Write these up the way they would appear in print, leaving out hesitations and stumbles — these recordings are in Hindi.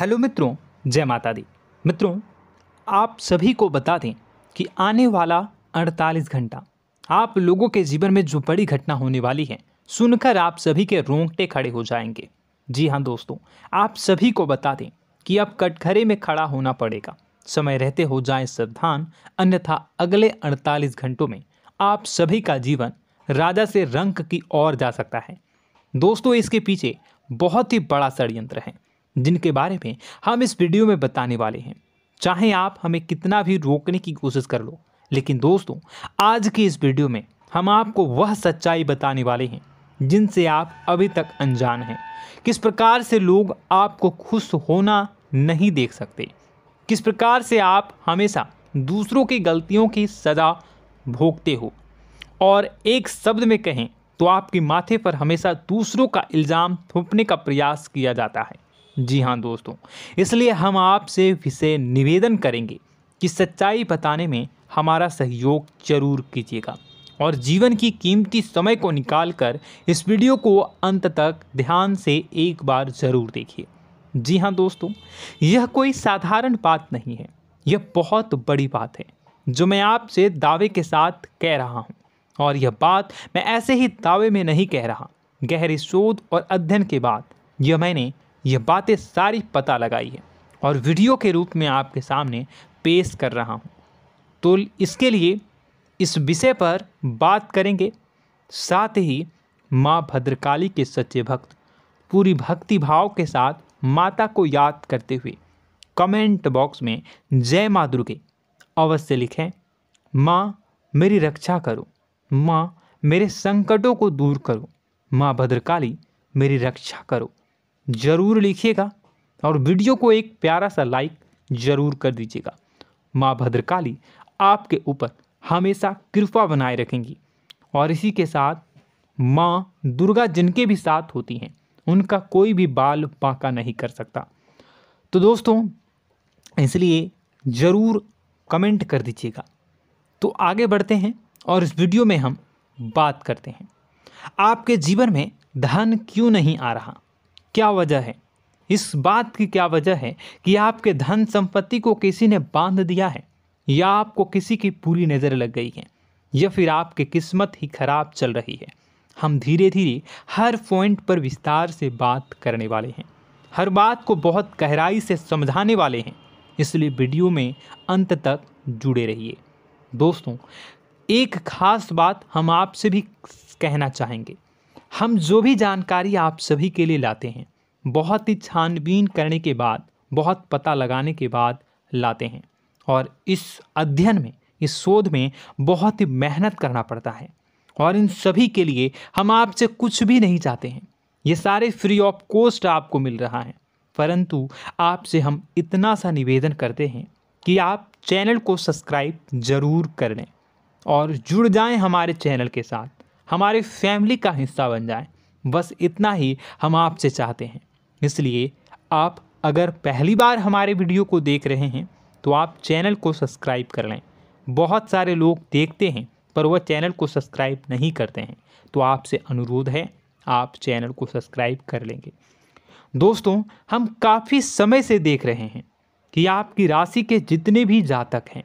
हेलो मित्रों, जय माता दी। मित्रों, आप सभी को बता दें कि आने वाला 48 घंटा आप लोगों के जीवन में जो बड़ी घटना होने वाली है, सुनकर आप सभी के रोंगटे खड़े हो जाएंगे। जी हाँ दोस्तों, आप सभी को बता दें कि अब कटघरे में खड़ा होना पड़ेगा। समय रहते हो जाएं सावधान, अन्यथा अगले 48 घंटों में आप सभी का जीवन राजा से रंक की ओर जा सकता है। दोस्तों, इसके पीछे बहुत ही बड़ा षड्यंत्र है जिनके बारे में हम इस वीडियो में बताने वाले हैं। चाहे आप हमें कितना भी रोकने की कोशिश कर लो, लेकिन दोस्तों आज की इस वीडियो में हम आपको वह सच्चाई बताने वाले हैं जिनसे आप अभी तक अनजान हैं। किस प्रकार से लोग आपको खुश होना नहीं देख सकते, किस प्रकार से आप हमेशा दूसरों की गलतियों की सज़ा भोगते हो, और एक शब्द में कहें तो आपके माथे पर हमेशा दूसरों का इल्ज़ाम थोपने का प्रयास किया जाता है। जी हाँ दोस्तों, इसलिए हम आपसे विशेष निवेदन करेंगे कि सच्चाई बताने में हमारा सहयोग जरूर कीजिएगा और जीवन की कीमती समय को निकालकर इस वीडियो को अंत तक ध्यान से एक बार ज़रूर देखिए। जी हाँ दोस्तों, यह कोई साधारण बात नहीं है, यह बहुत बड़ी बात है जो मैं आपसे दावे के साथ कह रहा हूँ। और यह बात मैं ऐसे ही दावे में नहीं कह रहा, गहरे शोध और अध्ययन के बाद मैंने यह बातें सारी पता लगाई है और वीडियो के रूप में आपके सामने पेश कर रहा हूँ। तो इसके लिए इस विषय पर बात करेंगे। साथ ही माँ भद्रकाली के सच्चे भक्त पूरी भक्ति भाव के साथ माता को याद करते हुए कमेंट बॉक्स में जय माँ दुर्गे अवश्य लिखें। माँ मेरी रक्षा करो, माँ मेरे संकटों को दूर करो, माँ भद्रकाली मेरी रक्षा करो, ज़रूर लिखिएगा और वीडियो को एक प्यारा सा लाइक ज़रूर कर दीजिएगा। माँ भद्रकाली आपके ऊपर हमेशा कृपा बनाए रखेंगी और इसी के साथ माँ दुर्गा जिनके भी साथ होती हैं उनका कोई भी बाल बांका नहीं कर सकता। तो दोस्तों, इसलिए ज़रूर कमेंट कर दीजिएगा। तो आगे बढ़ते हैं और इस वीडियो में हम बात करते हैं, आपके जीवन में धन क्यों नहीं आ रहा, क्या वजह है। इस बात की क्या वजह है कि आपके धन संपत्ति को किसी ने बांध दिया है, या आपको किसी की पूरी नज़र लग गई है, या फिर आपकी किस्मत ही खराब चल रही है। हम धीरे धीरे हर पॉइंट पर विस्तार से बात करने वाले हैं, हर बात को बहुत गहराई से समझाने वाले हैं, इसलिए वीडियो में अंत तक जुड़े रहिए। दोस्तों, एक खास बात हम आपसे भी कहना चाहेंगे। हम जो भी जानकारी आप सभी के लिए लाते हैं बहुत ही छानबीन करने के बाद, बहुत पता लगाने के बाद लाते हैं, और इस अध्ययन में, इस शोध में बहुत ही मेहनत करना पड़ता है। और इन सभी के लिए हम आपसे कुछ भी नहीं चाहते हैं, ये सारे फ्री ऑफ कॉस्ट आपको मिल रहा है। परंतु आपसे हम इतना सा निवेदन करते हैं कि आप चैनल को सब्सक्राइब ज़रूर कर लें और जुड़ जाएं हमारे चैनल के साथ, हमारे फैमिली का हिस्सा बन जाएं। बस इतना ही हम आपसे चाहते हैं। इसलिए आप अगर पहली बार हमारे वीडियो को देख रहे हैं तो आप चैनल को सब्सक्राइब कर लें। बहुत सारे लोग देखते हैं पर वह चैनल को सब्सक्राइब नहीं करते हैं, तो आपसे अनुरोध है आप चैनल को सब्सक्राइब कर लेंगे। दोस्तों, हम काफ़ी समय से देख रहे हैं कि आपकी राशि के जितने भी जातक हैं,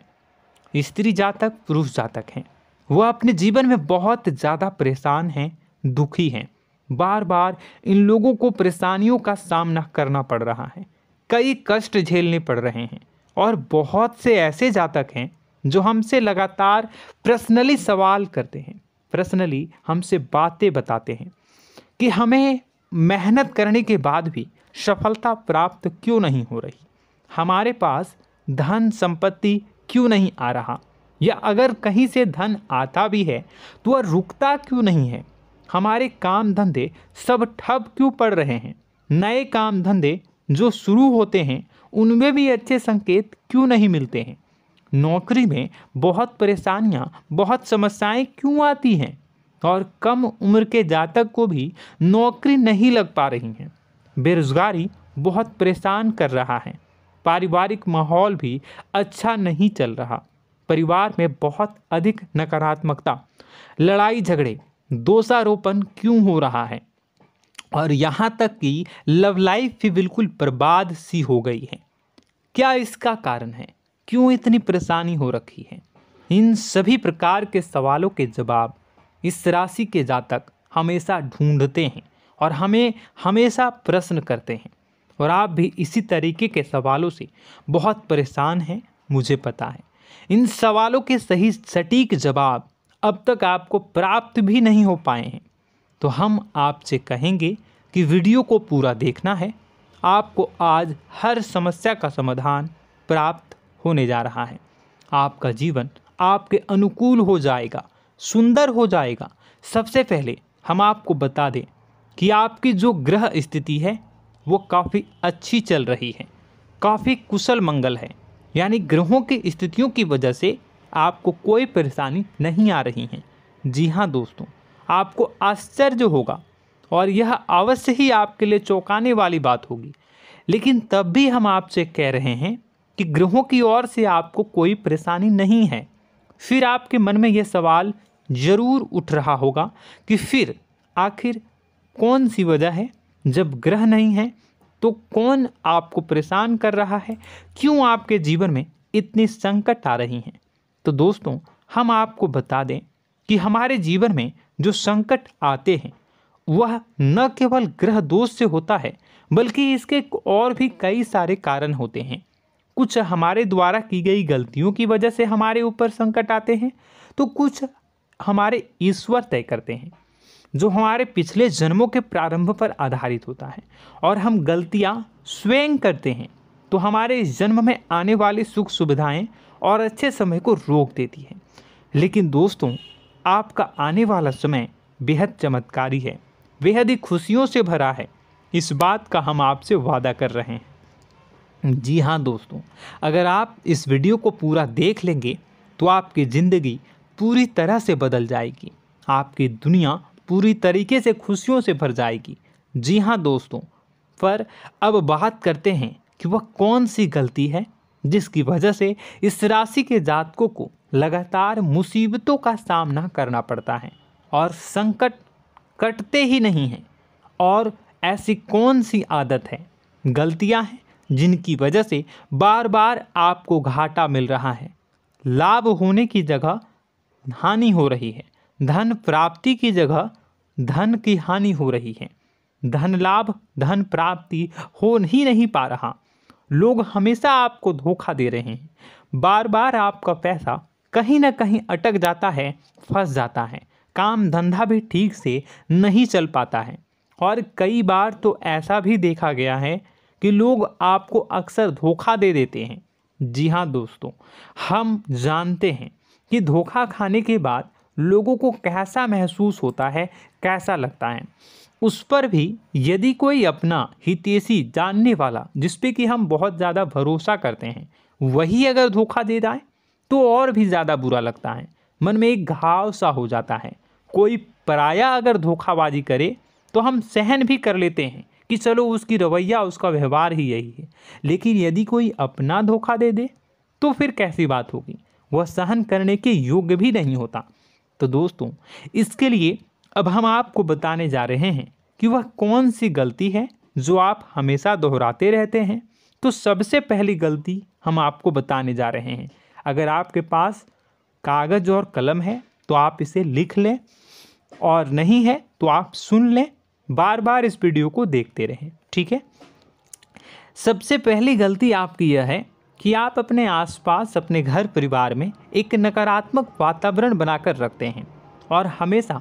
स्त्री जातक, पुरुष जातक हैं, वह अपने जीवन में बहुत ज़्यादा परेशान हैं, दुखी हैं। बार बार इन लोगों को परेशानियों का सामना करना पड़ रहा है, कई कष्ट झेलने पड़ रहे हैं। और बहुत से ऐसे जातक हैं जो हमसे लगातार पर्सनली सवाल करते हैं, पर्सनली हमसे बातें बताते हैं कि हमें मेहनत करने के बाद भी सफलता प्राप्त क्यों नहीं हो रही, हमारे पास धन संपत्ति क्यों नहीं आ रहा, या अगर कहीं से धन आता भी है तो वह रुकता क्यों नहीं है, हमारे काम धंधे सब ठप क्यों पड़ रहे हैं, नए काम धंधे जो शुरू होते हैं उनमें भी अच्छे संकेत क्यों नहीं मिलते हैं, नौकरी में बहुत परेशानियां, बहुत समस्याएं क्यों आती हैं, और कम उम्र के जातक को भी नौकरी नहीं लग पा रही हैं, बेरोजगारी बहुत परेशान कर रहा है, पारिवारिक माहौल भी अच्छा नहीं चल रहा, परिवार में बहुत अधिक नकारात्मकता, लड़ाई झगड़े, दोषारोपण क्यों हो रहा है, और यहाँ तक कि लव लाइफ भी बिल्कुल बर्बाद सी हो गई है। क्या इसका कारण है? क्यों इतनी परेशानी हो रखी है? इन सभी प्रकार के सवालों के जवाब इस राशि के जातक हमेशा ढूंढते हैं और हमें हमेशा प्रश्न करते हैं। और आप भी इसी तरीके के सवालों से बहुत परेशान हैं, मुझे पता है। इन सवालों के सही सटीक जवाब अब तक आपको प्राप्त भी नहीं हो पाए हैं। तो हम आपसे कहेंगे कि वीडियो को पूरा देखना है। आपको आज हर समस्या का समाधान प्राप्त होने जा रहा है। आपका जीवन आपके अनुकूल हो जाएगा, सुंदर हो जाएगा। सबसे पहले हम आपको बता दें कि आपकी जो ग्रह स्थिति है वो काफ़ी अच्छी चल रही है, काफ़ी कुशल मंगल है। यानी ग्रहों की स्थितियों की वजह से आपको कोई परेशानी नहीं आ रही है। जी हाँ दोस्तों, आपको आश्चर्य होगा और यह अवश्य ही आपके लिए चौंकाने वाली बात होगी। लेकिन तब भी हम आपसे कह रहे हैं कि ग्रहों की ओर से आपको कोई परेशानी नहीं है। फिर आपके मन में यह सवाल ज़रूर उठ रहा होगा कि फिर आखिर कौन सी वजह है? जब ग्रह नहीं है तो कौन आपको परेशान कर रहा है? क्यों आपके जीवन में इतनी संकट आ रही हैं? तो दोस्तों, हम आपको बता दें कि हमारे जीवन में जो संकट आते हैं वह न केवल ग्रह दोष से होता है, बल्कि इसके और भी कई सारे कारण होते हैं। कुछ हमारे द्वारा की गई गलतियों की वजह से हमारे ऊपर संकट आते हैं, तो कुछ हमारे ईश्वर तय करते हैं, जो हमारे पिछले जन्मों के प्रारंभ पर आधारित होता है। और हम गलतियां स्वयं करते हैं तो हमारे इस जन्म में आने वाली सुख सुविधाएं और अच्छे समय को रोक देती है। लेकिन दोस्तों, आपका आने वाला समय बेहद चमत्कारी है, बेहद ही खुशियों से भरा है। इस बात का हम आपसे वादा कर रहे हैं। जी हाँ दोस्तों, अगर आप इस वीडियो को पूरा देख लेंगे तो आपकी ज़िंदगी पूरी तरह से बदल जाएगी, आपकी दुनिया पूरी तरीके से खुशियों से भर जाएगी। जी हाँ दोस्तों, पर अब बात करते हैं कि वह कौन सी गलती है जिसकी वजह से इस राशि के जातकों को लगातार मुसीबतों का सामना करना पड़ता है और संकट कटते ही नहीं हैं। और ऐसी कौन सी आदत है, गलतियां हैं जिनकी वजह से बार बार आपको घाटा मिल रहा है, लाभ होने की जगह हानि हो रही है, धन प्राप्ति की जगह धन की हानि हो रही है, धन लाभ धन प्राप्ति हो ही नहीं पा रहा, लोग हमेशा आपको धोखा दे रहे हैं, बार बार आपका पैसा कहीं ना कहीं अटक जाता है, फंस जाता है, काम धंधा भी ठीक से नहीं चल पाता है। और कई बार तो ऐसा भी देखा गया है कि लोग आपको अक्सर धोखा दे देते हैं। जी हाँ दोस्तों, हम जानते हैं कि धोखा खाने के बाद लोगों को कैसा महसूस होता है, कैसा लगता है। उस पर भी यदि कोई अपना हितैषी जानने वाला, जिस पे कि हम बहुत ज़्यादा भरोसा करते हैं, वही अगर धोखा दे जाए तो और भी ज़्यादा बुरा लगता है, मन में एक घाव सा हो जाता है। कोई पराया अगर धोखाबाजी करे तो हम सहन भी कर लेते हैं कि चलो उसकी रवैया, उसका व्यवहार ही यही है। लेकिन यदि कोई अपना धोखा दे दे तो फिर कैसी बात होगी, वह सहन करने के योग्य भी नहीं होता। तो दोस्तों, इसके लिए अब हम आपको बताने जा रहे हैं कि वह कौन सी गलती है जो आप हमेशा दोहराते रहते हैं। तो सबसे पहली गलती हम आपको बताने जा रहे हैं। अगर आपके पास कागज़ और कलम है तो आप इसे लिख लें, और नहीं है तो आप सुन लें, बार बार इस वीडियो को देखते रहें, ठीक है। सबसे पहली गलती आपकी यह है कि आप अपने आसपास, अपने घर परिवार में एक नकारात्मक वातावरण बनाकर रखते हैं। और हमेशा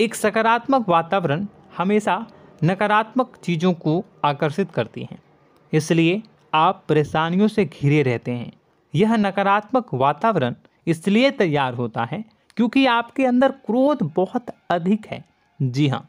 एक सकारात्मक वातावरण हमेशा नकारात्मक चीज़ों को आकर्षित करती हैं, इसलिए आप परेशानियों से घिरे रहते हैं। यह नकारात्मक वातावरण इसलिए तैयार होता है क्योंकि आपके अंदर क्रोध बहुत अधिक है। जी हाँ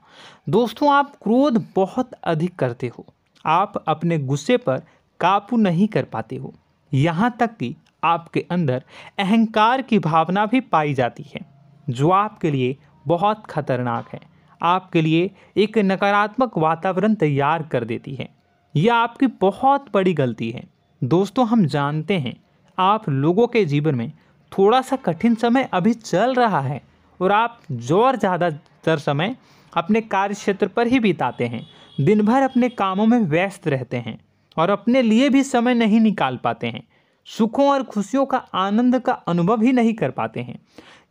दोस्तों, आप क्रोध बहुत अधिक करते हो, आप अपने गुस्से पर काबू नहीं कर पाते हो, यहाँ तक कि आपके अंदर अहंकार की भावना भी पाई जाती है, जो आपके लिए बहुत खतरनाक है, आपके लिए एक नकारात्मक वातावरण तैयार कर देती है। यह आपकी बहुत बड़ी गलती है। दोस्तों, हम जानते हैं आप लोगों के जीवन में थोड़ा सा कठिन समय अभी चल रहा है और आप जोर ज़्यादा अधिकतर समय अपने कार्य क्षेत्र पर ही बिताते हैं, दिन भर अपने कामों में व्यस्त रहते हैं और अपने लिए भी समय नहीं निकाल पाते हैं, सुखों और खुशियों का आनंद का अनुभव ही नहीं कर पाते हैं,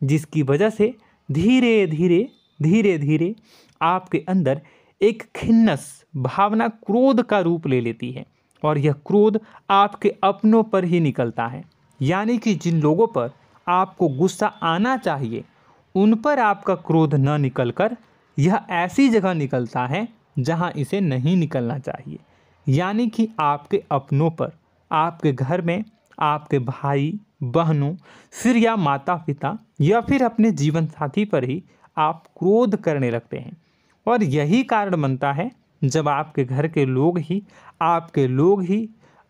जिसकी वजह से धीरे धीरे आपके अंदर एक खिन्नस भावना क्रोध का रूप ले लेती है और यह क्रोध आपके अपनों पर ही निकलता है। यानी कि जिन लोगों पर आपको गुस्सा आना चाहिए उन पर आपका क्रोध न निकलकर यह ऐसी जगह निकलता है जहां इसे नहीं निकलना चाहिए। यानी कि आपके अपनों पर, आपके घर में आपके भाई बहनों, फिर या माता पिता या फिर अपने जीवन साथी पर ही आप क्रोध करने लगते हैं। और यही कारण बनता है जब आपके घर के लोग ही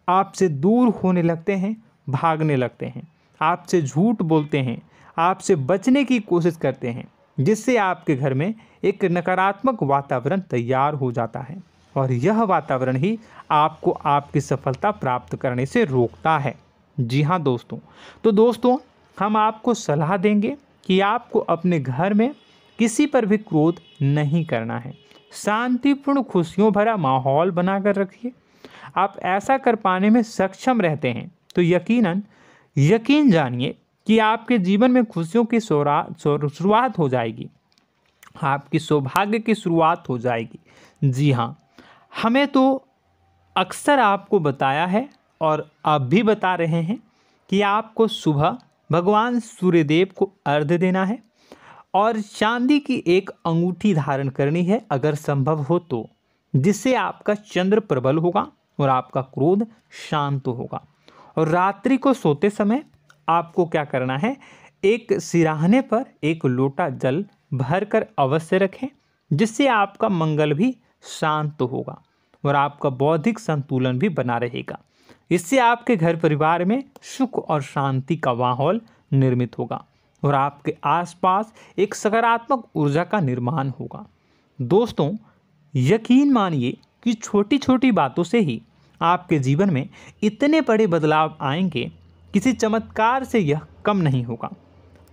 आपसे दूर होने लगते हैं, भागने लगते हैं, आपसे झूठ बोलते हैं, आपसे बचने की कोशिश करते हैं, जिससे आपके घर में एक नकारात्मक वातावरण तैयार हो जाता है और यह वातावरण ही आपको आपकी सफलता प्राप्त करने से रोकता है। जी हाँ दोस्तों, तो दोस्तों हम आपको सलाह देंगे कि आपको अपने घर में किसी पर भी क्रोध नहीं करना है। शांतिपूर्ण खुशियों भरा माहौल बनाकर रखिए। आप ऐसा कर पाने में सक्षम रहते हैं तो यकीन जानिए कि आपके जीवन में खुशियों की शुरुआत हो जाएगी, आपकी सौभाग्य की शुरुआत हो जाएगी। जी हाँ, हमें तो अक्सर आपको बताया है और अब भी बता रहे हैं कि आपको सुबह भगवान सूर्यदेव को अर्घ्य देना है और चांदी की एक अंगूठी धारण करनी है अगर संभव हो तो, जिससे आपका चंद्र प्रबल होगा और आपका क्रोध शांत होगा। और रात्रि को सोते समय आपको क्या करना है, एक सिराहने पर एक लोटा जल भरकर अवश्य रखें, जिससे आपका मंगल भी शांत होगा और आपका बौद्धिक संतुलन भी बना रहेगा। इससे आपके घर परिवार में सुख और शांति का माहौल निर्मित होगा और आपके आसपास एक सकारात्मक ऊर्जा का निर्माण होगा। दोस्तों यकीन मानिए कि छोटी छोटी बातों से ही आपके जीवन में इतने बड़े बदलाव आएंगे, किसी चमत्कार से यह कम नहीं होगा।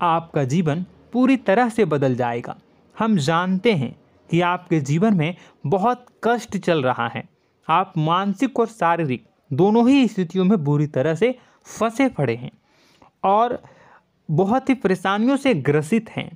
आपका जीवन पूरी तरह से बदल जाएगा। हम जानते हैं कि आपके जीवन में बहुत कष्ट चल रहा है, आप मानसिक और शारीरिक दोनों ही स्थितियों में बुरी तरह से फंसे पड़े हैं और बहुत ही परेशानियों से ग्रसित हैं।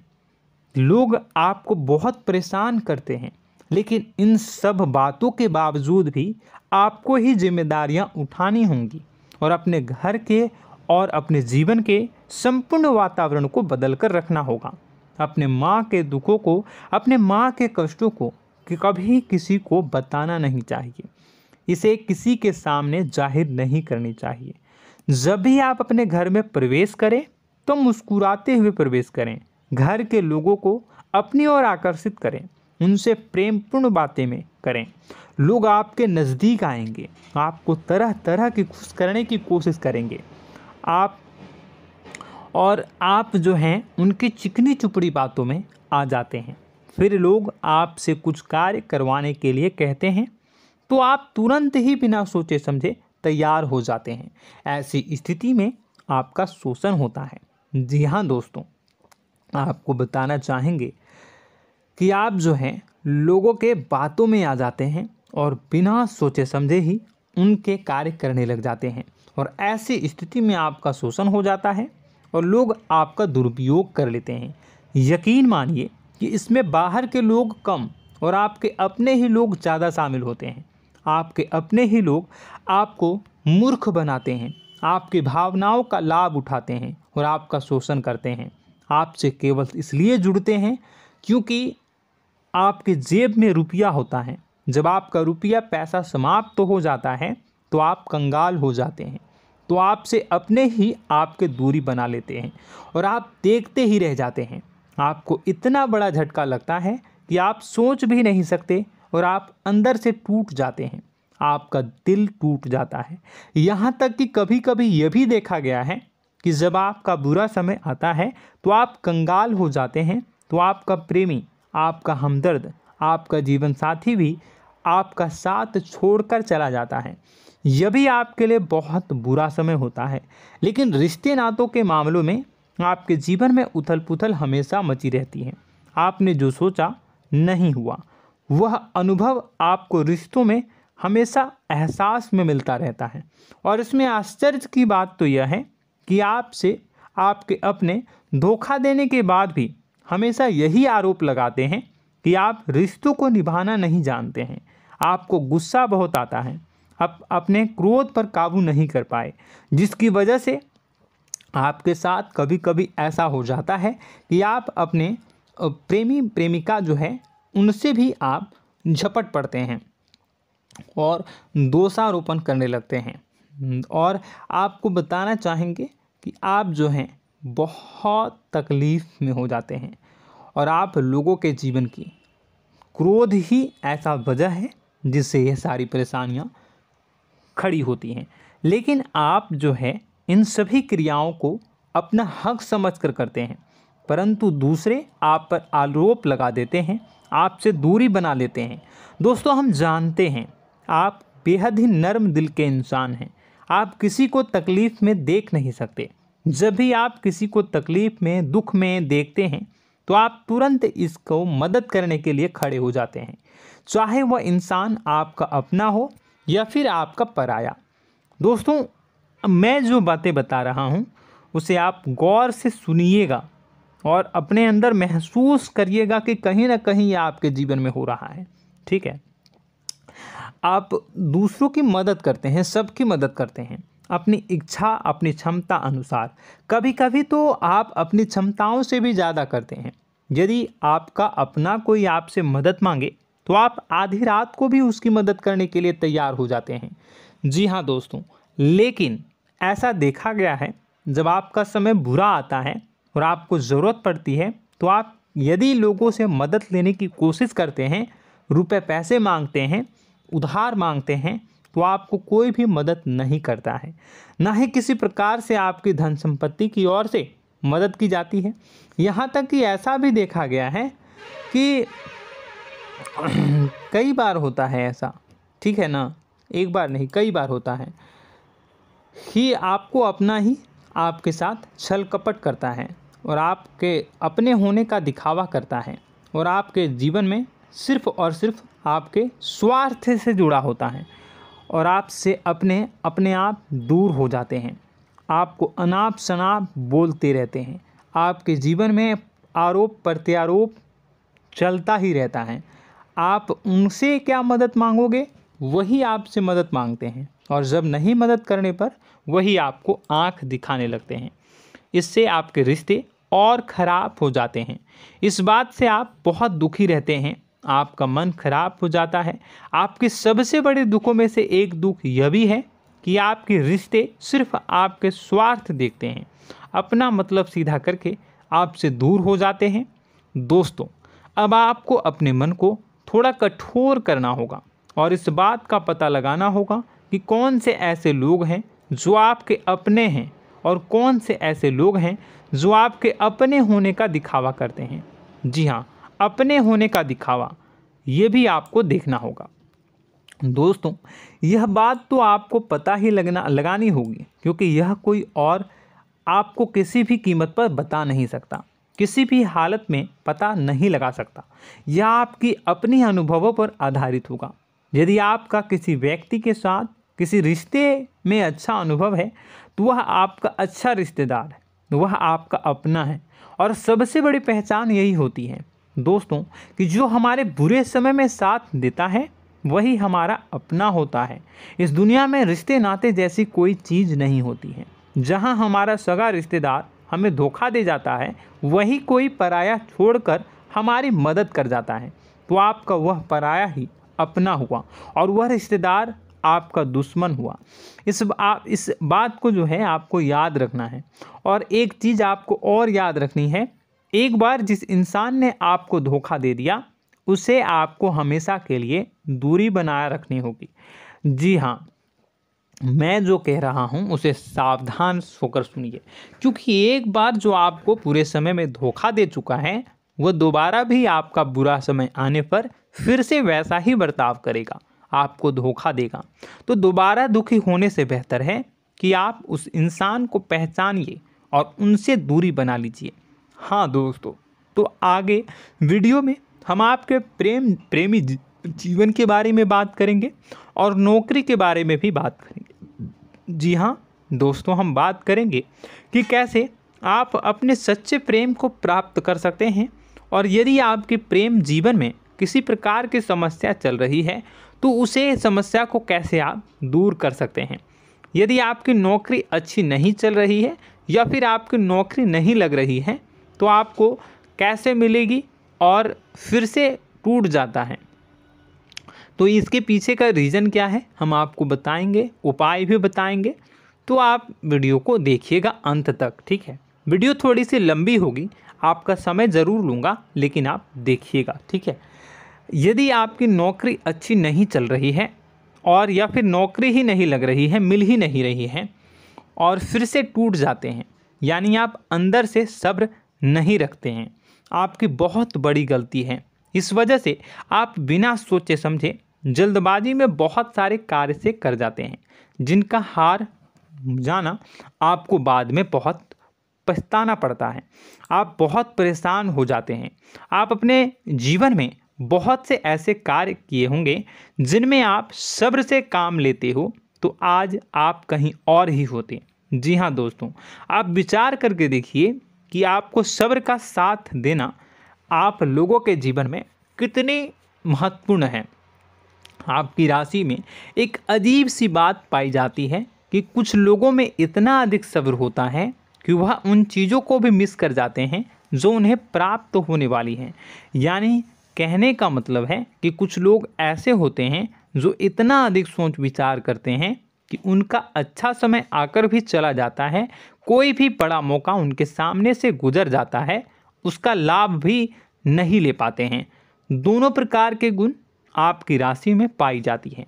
लोग आपको बहुत परेशान करते हैं, लेकिन इन सब बातों के बावजूद भी आपको ही जिम्मेदारियां उठानी होंगी और अपने घर के और अपने जीवन के संपूर्ण वातावरण को बदल कर रखना होगा। अपने माँ के दुखों को, अपने माँ के कष्टों को कभी किसी को बताना नहीं चाहिए, इसे किसी के सामने जाहिर नहीं करनी चाहिए। जब भी आप अपने घर में प्रवेश करें तो मुस्कुराते हुए प्रवेश करें, घर के लोगों को अपनी ओर आकर्षित करें, उनसे प्रेमपूर्ण बातें में करें। लोग आपके नज़दीक आएंगे, आपको तरह तरह की खुश करने की कोशिश करेंगे। आप जो हैं उनकी चिकनी चुपड़ी बातों में आ जाते हैं। फिर लोग आपसे कुछ कार्य करवाने के लिए कहते हैं तो आप तुरंत ही बिना सोचे समझे तैयार हो जाते हैं। ऐसी स्थिति में आपका शोषण होता है। जी हाँ दोस्तों, आपको बताना चाहेंगे कि आप जो हैं लोगों के बातों में आ जाते हैं और बिना सोचे समझे ही उनके कार्य करने लग जाते हैं और ऐसी स्थिति में आपका शोषण हो जाता है और लोग आपका दुरुपयोग कर लेते हैं। यकीन मानिए कि इसमें बाहर के लोग कम और आपके अपने ही लोग ज़्यादा शामिल होते हैं। आपके अपने ही लोग आपको मूर्ख बनाते हैं, आपकी भावनाओं का लाभ उठाते हैं और आपका शोषण करते हैं। आपसे केवल इसलिए जुड़ते हैं क्योंकि आपके जेब में रुपया होता है। जब आपका रुपया पैसा समाप्त हो जाता है तो आप कंगाल हो जाते हैं, तो आपसे अपने ही आपके दूरी बना लेते हैं और आप देखते ही रह जाते हैं। आपको इतना बड़ा झटका लगता है कि आप सोच भी नहीं सकते और आप अंदर से टूट जाते हैं, आपका दिल टूट जाता है। यहाँ तक कि कभी कभी यह भी देखा गया है कि जब आपका बुरा समय आता है तो आप कंगाल हो जाते हैं, तो आपका प्रेमी, आपका हमदर्द, आपका जीवन साथी भी आपका साथ छोड़कर चला जाता है। यह भी आपके लिए बहुत बुरा समय होता है। लेकिन रिश्ते नातों के मामलों में आपके जीवन में उथल पुथल हमेशा मची रहती है। आपने जो सोचा नहीं हुआ। वह अनुभव आपको रिश्तों में हमेशा एहसास में मिलता रहता है। और इसमें आश्चर्य की बात तो यह है कि आपसे आपके अपने धोखा देने के बाद भी हमेशा यही आरोप लगाते हैं कि आप रिश्तों को निभाना नहीं जानते हैं। आपको गुस्सा बहुत आता है, आप अपने क्रोध पर काबू नहीं कर पाए, जिसकी वजह से आपके साथ कभी कभी ऐसा हो जाता है कि आप अपने प्रेमी प्रेमिका जो है उनसे भी आप झपट पड़ते हैं और दोषारोपण करने लगते हैं। और आपको बताना चाहेंगे कि आप जो हैं बहुत तकलीफ़ में हो जाते हैं और आप लोगों के जीवन की क्रोध ही ऐसा वजह है जिससे ये सारी परेशानियां खड़ी होती हैं। लेकिन आप जो है इन सभी क्रियाओं को अपना हक समझकर करते हैं, परंतु दूसरे आप पर आरोप लगा देते हैं, आपसे दूरी बना लेते हैं। दोस्तों, हम जानते हैं आप बेहद ही नर्म दिल के इंसान हैं। आप किसी को तकलीफ़ में देख नहीं सकते। जब भी आप किसी को तकलीफ़ में, दुख में देखते हैं तो आप तुरंत इसको मदद करने के लिए खड़े हो जाते हैं, चाहे वह इंसान आपका अपना हो या फिर आपका पराया। दोस्तों, मैं जो बातें बता रहा हूँ उसे आप गौर से सुनिएगा और अपने अंदर महसूस करिएगा कि कहीं ना कहीं ये आपके जीवन में हो रहा है। ठीक है, आप दूसरों की मदद करते हैं, सबकी मदद करते हैं अपनी इच्छा, अपनी क्षमता अनुसार। कभी कभी तो आप अपनी क्षमताओं से भी ज़्यादा करते हैं। यदि आपका अपना कोई आपसे मदद मांगे तो आप आधी रात को भी उसकी मदद करने के लिए तैयार हो जाते हैं। जी हाँ दोस्तों, लेकिन ऐसा देखा गया है जब आपका समय बुरा आता है और आपको ज़रूरत पड़ती है तो आप यदि लोगों से मदद लेने की कोशिश करते हैं, रुपए पैसे मांगते हैं, उधार मांगते हैं, तो आपको कोई भी मदद नहीं करता है। ना ही किसी प्रकार से आपकी धन संपत्ति की ओर से मदद की जाती है। यहाँ तक कि ऐसा भी देखा गया है कि कई बार होता है ऐसा, ठीक है ना, एक बार नहीं कई बार होता है कि आपको अपना ही आपके साथ छल कपट करता है और आपके अपने होने का दिखावा करता है और आपके जीवन में सिर्फ और सिर्फ आपके स्वार्थ से जुड़ा होता है और आपसे अपने आप दूर हो जाते हैं। आपको अनाप शनाप बोलते रहते हैं। आपके जीवन में आरोप प्रत्यारोप चलता ही रहता है। आप उनसे क्या मदद मांगोगे, वही आपसे मदद मांगते हैं और जब नहीं मदद करने पर वही आपको आंख दिखाने लगते हैं। इससे आपके रिश्ते और ख़राब हो जाते हैं। इस बात से आप बहुत दुखी रहते हैं, आपका मन खराब हो जाता है। आपके सबसे बड़े दुखों में से एक दुख यह भी है कि आपके रिश्ते सिर्फ आपके स्वार्थ देखते हैं, अपना मतलब सीधा करके आपसे दूर हो जाते हैं। दोस्तों, अब आपको अपने मन को थोड़ा कठोर करना होगा और इस बात का पता लगाना होगा कि कौन से ऐसे लोग हैं जो आपके अपने हैं और कौन से ऐसे लोग हैं जो आपके अपने होने का दिखावा करते हैं। जी हाँ, अपने होने का दिखावा, ये भी आपको देखना होगा। दोस्तों, यह बात तो आपको पता ही लगानी होगी, क्योंकि यह कोई और आपको किसी भी कीमत पर बता नहीं सकता, किसी भी हालत में पता नहीं लगा सकता। यह आपकी अपनी अनुभवों पर आधारित होगा। यदि आपका किसी व्यक्ति के साथ किसी रिश्ते में अच्छा अनुभव है तो वह आपका अच्छा रिश्तेदार है, वह आपका अपना है। और सबसे बड़ी पहचान यही होती है दोस्तों कि जो हमारे बुरे समय में साथ देता है वही हमारा अपना होता है। इस दुनिया में रिश्ते नाते जैसी कोई चीज़ नहीं होती है। जहां हमारा सगा रिश्तेदार हमें धोखा दे जाता है, वही कोई पराया छोड़कर हमारी मदद कर जाता है, तो आपका वह पराया ही अपना हुआ और वह रिश्तेदार आपका दुश्मन हुआ। इस बात को जो है आपको याद रखना है। और एक चीज़ आपको और याद रखनी है, एक बार जिस इंसान ने आपको धोखा दे दिया उसे आपको हमेशा के लिए दूरी बनाए रखनी होगी। जी हाँ, मैं जो कह रहा हूँ उसे सावधान होकर सुनिए, क्योंकि एक बार जो आपको पूरे समय में धोखा दे चुका है वह दोबारा भी आपका बुरा समय आने पर फिर से वैसा ही बर्ताव करेगा, आपको धोखा देगा। तो दोबारा दुखी होने से बेहतर है कि आप उस इंसान को पहचानिए और उनसे दूरी बना लीजिए। हाँ दोस्तों, तो आगे वीडियो में हम आपके प्रेमी जीवन के बारे में बात करेंगे और नौकरी के बारे में भी बात करेंगे। जी हाँ दोस्तों, हम बात करेंगे कि कैसे आप अपने सच्चे प्रेम को प्राप्त कर सकते हैं, और यदि आपके प्रेम जीवन में किसी प्रकार की समस्या चल रही है तो उसे समस्या को कैसे आप दूर कर सकते हैं। यदि आपकी नौकरी अच्छी नहीं चल रही है या फिर आपकी नौकरी नहीं लग रही है तो आपको कैसे मिलेगी और फिर से टूट जाता है, तो इसके पीछे का रीज़न क्या है हम आपको बताएंगे, उपाय भी बताएंगे। तो आप वीडियो को देखिएगा अंत तक, ठीक है। वीडियो थोड़ी सी लंबी होगी, आपका समय ज़रूर लूँगा, लेकिन आप देखिएगा, ठीक है। यदि आपकी नौकरी अच्छी नहीं चल रही है और या फिर नौकरी ही नहीं लग रही है, मिल ही नहीं रही है और फिर से टूट जाते हैं, यानी आप अंदर से सब्र नहीं रखते हैं, आपकी बहुत बड़ी गलती है। इस वजह से आप बिना सोचे समझे जल्दबाजी में बहुत सारे कार्य से कर जाते हैं, जिनका हार जाना आपको बाद में बहुत पछताना पड़ता है। आप बहुत परेशान हो जाते हैं। आप अपने जीवन में बहुत से ऐसे कार्य किए होंगे जिनमें आप सब्र से काम लेते हो, तो आज आप कहीं और ही होते। जी हाँ दोस्तों, आप विचार करके देखिए कि आपको सब्र का साथ देना आप लोगों के जीवन में कितनी महत्वपूर्ण है। आपकी राशि में एक अजीब सी बात पाई जाती है कि कुछ लोगों में इतना अधिक सब्र होता है कि वह उन चीज़ों को भी मिस कर जाते हैं जो उन्हें प्राप्त होने वाली हैं। यानी कहने का मतलब है कि कुछ लोग ऐसे होते हैं जो इतना अधिक सोच विचार करते हैं कि उनका अच्छा समय आकर भी चला जाता है, कोई भी बड़ा मौका उनके सामने से गुजर जाता है, उसका लाभ भी नहीं ले पाते हैं। दोनों प्रकार के गुण आपकी राशि में पाई जाती हैं।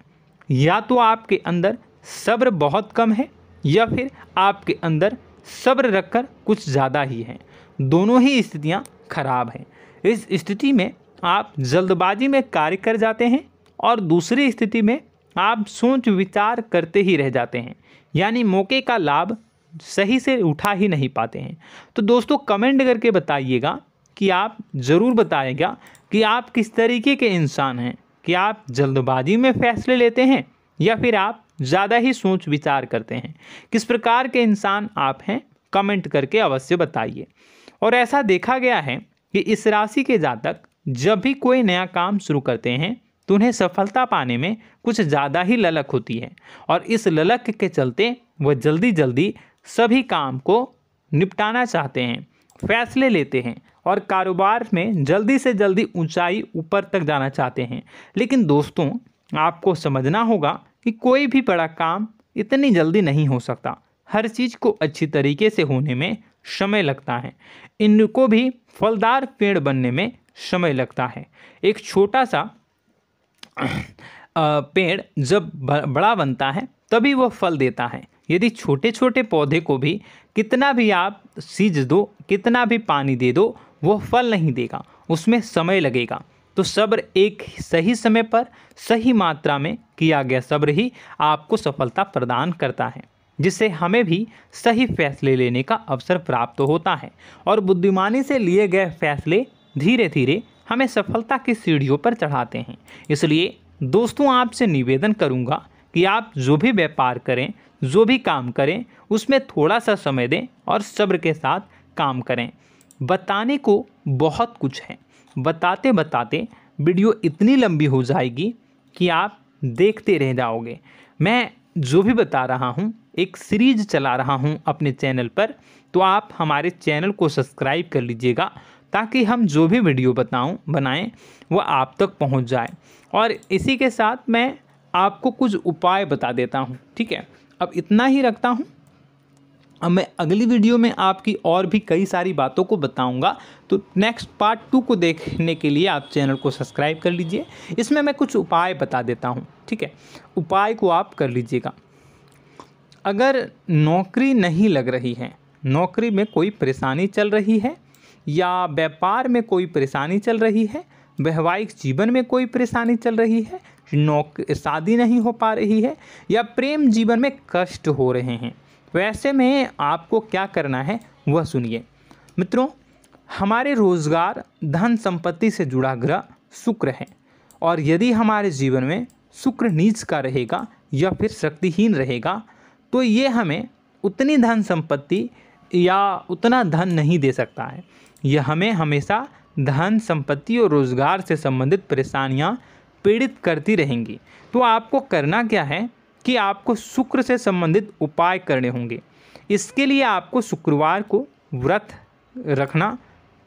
या तो आपके अंदर सब्र बहुत कम है या फिर आपके अंदर सब्र रखकर कुछ ज़्यादा ही है। दोनों ही स्थितियाँ खराब हैं। इस स्थिति में आप जल्दबाजी में कार्य कर जाते हैं और दूसरी स्थिति में आप सोच विचार करते ही रह जाते हैं, यानी मौके का लाभ सही से उठा ही नहीं पाते हैं। तो दोस्तों कमेंट करके बताइएगा कि आप ज़रूर बताइएगा कि आप किस तरीके के इंसान हैं, कि आप जल्दबाजी में फैसले लेते हैं या फिर आप ज़्यादा ही सोच विचार करते हैं। किस प्रकार के इंसान आप हैं, कमेंट करके अवश्य बताइए। और ऐसा देखा गया है कि इस राशि के जातक जब भी कोई नया काम शुरू करते हैं तो उन्हें सफलता पाने में कुछ ज़्यादा ही ललक होती है, और इस ललक के चलते वह जल्दी जल्दी सभी काम को निपटाना चाहते हैं, फैसले लेते हैं और कारोबार में जल्दी से जल्दी ऊंचाई ऊपर तक जाना चाहते हैं। लेकिन दोस्तों आपको समझना होगा कि कोई भी बड़ा काम इतनी जल्दी नहीं हो सकता। हर चीज़ को अच्छी तरीके से होने में समय लगता है। इनको भी फलदार पेड़ बनने में समय लगता है। एक छोटा सा पेड़ जब बड़ा बनता है तभी वह फल देता है। यदि छोटे छोटे पौधे को भी कितना भी आप सींच दो, कितना भी पानी दे दो, वह फल नहीं देगा, उसमें समय लगेगा। तो सब्र एक सही समय पर सही मात्रा में किया गया सब्र ही आपको सफलता प्रदान करता है, जिससे हमें भी सही फैसले लेने का अवसर प्राप्त होता है और बुद्धिमानी से लिए गए फैसले धीरे धीरे हमें सफलता की सीढ़ियों पर चढ़ाते हैं। इसलिए दोस्तों आपसे निवेदन करूंगा कि आप जो भी व्यापार करें, जो भी काम करें, उसमें थोड़ा सा समय दें और सब्र के साथ काम करें। बताने को बहुत कुछ है, बताते बताते वीडियो इतनी लंबी हो जाएगी कि आप देखते रह जाओगे। मैं जो भी बता रहा हूँ एक सीरीज चला रहा हूँ अपने चैनल पर, तो आप हमारे चैनल को सब्सक्राइब कर लीजिएगा ताकि हम जो भी वीडियो बनाएं वो आप तक पहुँच जाए। और इसी के साथ मैं आपको कुछ उपाय बता देता हूँ, ठीक है। अब इतना ही रखता हूँ। अब मैं अगली वीडियो में आपकी और भी कई सारी बातों को बताऊंगा, तो नेक्स्ट पार्ट 2 को देखने के लिए आप चैनल को सब्सक्राइब कर लीजिए। इसमें मैं कुछ उपाय बता देता हूं, ठीक है। उपाय को आप कर लीजिएगा। अगर नौकरी नहीं लग रही है, नौकरी में कोई परेशानी चल रही है, या व्यापार में कोई परेशानी चल रही है, वैवाहिक जीवन में कोई परेशानी चल रही है, शादी नहीं हो पा रही है, या प्रेम जीवन में कष्ट हो रहे हैं, वैसे में आपको क्या करना है वह सुनिए। मित्रों, हमारे रोजगार धन संपत्ति से जुड़ा ग्रह शुक्र है, और यदि हमारे जीवन में शुक्र नीच का रहेगा या फिर शक्तिहीन रहेगा तो ये हमें उतनी धन संपत्ति या उतना धन नहीं दे सकता है। यह हमें हमेशा धन संपत्ति और रोजगार से संबंधित परेशानियां पीड़ित करती रहेंगी। तो आपको करना क्या है कि आपको शुक्र से संबंधित उपाय करने होंगे। इसके लिए आपको शुक्रवार को व्रत रखना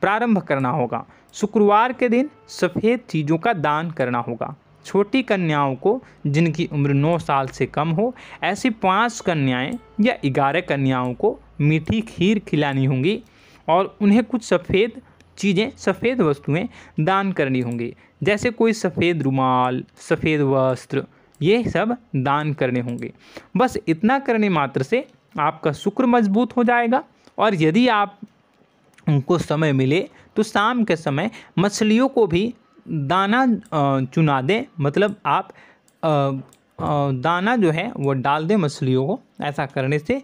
प्रारंभ करना होगा। शुक्रवार के दिन सफ़ेद चीज़ों का दान करना होगा। छोटी कन्याओं को जिनकी उम्र 9 साल से कम हो, ऐसी 5 कन्याएं या 11 कन्याओं को मीठी खीर खिलानी होंगी और उन्हें कुछ सफ़ेद चीज़ें, सफ़ेद वस्तुएं दान करनी होंगी, जैसे कोई सफ़ेद रुमाल, सफ़ेद वस्त्र, ये सब दान करने होंगे। बस इतना करने मात्र से आपका शुक्र मजबूत हो जाएगा। और यदि आप उनको समय मिले तो शाम के समय मछलियों को भी दाना चुना दें, मतलब आप दाना जो है वो डाल दें मछलियों को। ऐसा करने से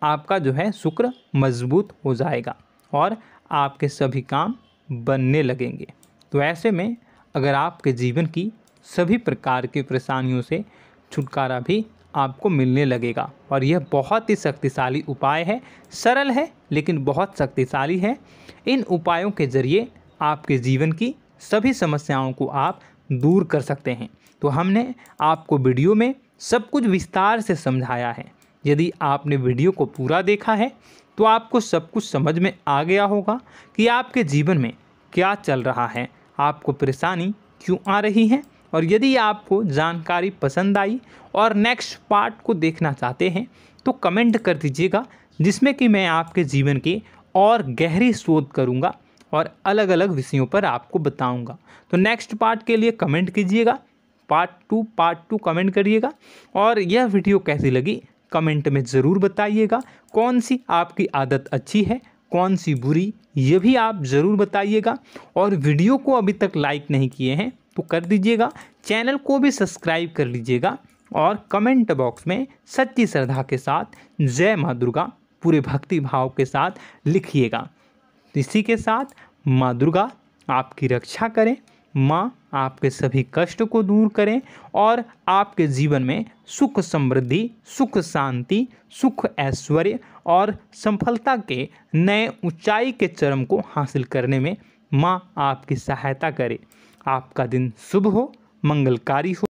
आपका जो है शुक्र मजबूत हो जाएगा और आपके सभी काम बनने लगेंगे। तो ऐसे में अगर आपके जीवन की सभी प्रकार की परेशानियों से छुटकारा भी आपको मिलने लगेगा। और यह बहुत ही शक्तिशाली उपाय है, सरल है लेकिन बहुत शक्तिशाली है। इन उपायों के ज़रिए आपके जीवन की सभी समस्याओं को आप दूर कर सकते हैं। तो हमने आपको वीडियो में सब कुछ विस्तार से समझाया है। यदि आपने वीडियो को पूरा देखा है तो आपको सब कुछ समझ में आ गया होगा कि आपके जीवन में क्या चल रहा है, आपको परेशानी क्यों आ रही है। और यदि आपको जानकारी पसंद आई और नेक्स्ट पार्ट को देखना चाहते हैं तो कमेंट कर दीजिएगा, जिसमें कि मैं आपके जीवन की और गहरी शोध करूंगा और अलग अलग विषयों पर आपको बताऊंगा। तो नेक्स्ट पार्ट के लिए कमेंट कीजिएगा, पार्ट टू कमेंट करिएगा। और यह वीडियो कैसी लगी कमेंट में ज़रूर बताइएगा। कौन सी आपकी आदत अच्छी है, कौन सी बुरी, ये भी आप ज़रूर बताइएगा। और वीडियो को अभी तक लाइक नहीं किए हैं तो कर दीजिएगा, चैनल को भी सब्सक्राइब कर लीजिएगा और कमेंट बॉक्स में सच्ची श्रद्धा के साथ जय माँ दुर्गा पूरे भक्ति भाव के साथ लिखिएगा। इसी के साथ माँ दुर्गा आपकी रक्षा करें, माँ आपके सभी कष्ट को दूर करें और आपके जीवन में सुख समृद्धि, सुख शांति, सुख ऐश्वर्य और सफलता के नए ऊंचाई के चरम को हासिल करने में माँ आपकी सहायता करे। आपका दिन शुभ हो, मंगलकारी हो।